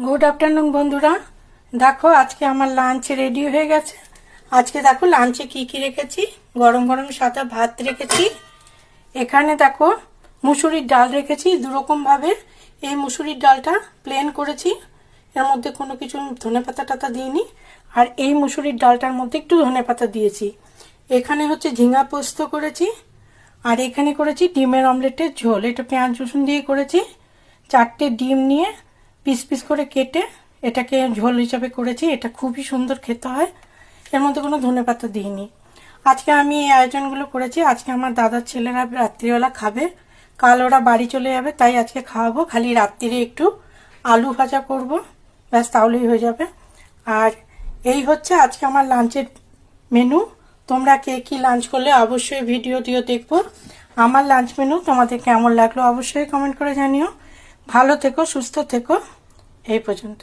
Good afternoon বন্ধুরা। দেখো আজকে আমার লাঞ্চ রেডি হয়ে গেছে। আজকে দেখো লাঞ্চে কি কি রেখেছি। গরম গরম সাদা ভাত রেখেছি। এখানে দেখো মুসুরির ডাল রেখেছি দুরকমভাবে। এই মুসুরির ডালটা প্লেন করেছি, এর মধ্যে কোনো কিছু ধনেপাতা টাতা দিইনি। আর এই মুসুরির ডালটার মধ্যে একটু ধনেপাতা দিয়েছি। এখানে হচ্ছে ঝিঙা পোস্ত করেছি। আর এখানে করেছি ডিমের অমলেটের ঝোল, এটা পেঁয়াজ রসুন দিয়ে করেছি। 4টে ডিম নিয়ে পিস পিস করে কেটে এটাকে ঝোল হিসাবে করেছি। এটা খুবই সুন্দর খেতে হয়, এর মধ্যে কোনো ধনেপাতা দিইনি। আজকে আমি এই আয়োজনগুলো করেছি। আজকে আমার দাদার ছেলেরা রাত্রিবেলা খাবে, কাল ওরা বাড়ি চলে যাবে, তাই আজকে খাওয়াবো। খালি রাত্রিরে একটু আলু ভাজা করব, ব্যাস তাহলেই হয়ে যাবে। আর এই হচ্ছে আজকে আমার লাঞ্চের মেনু। তোমরা কে কি লাঞ্চ করলে অবশ্যই ভিডিও দিও, দেখবো। আমার লাঞ্চ মেনু তোমাদের কেমন লাগলো অবশ্যই কমেন্ট করে জানিও। ভালো থেকো, সুস্থ থেকো। এই পর্যন্ত।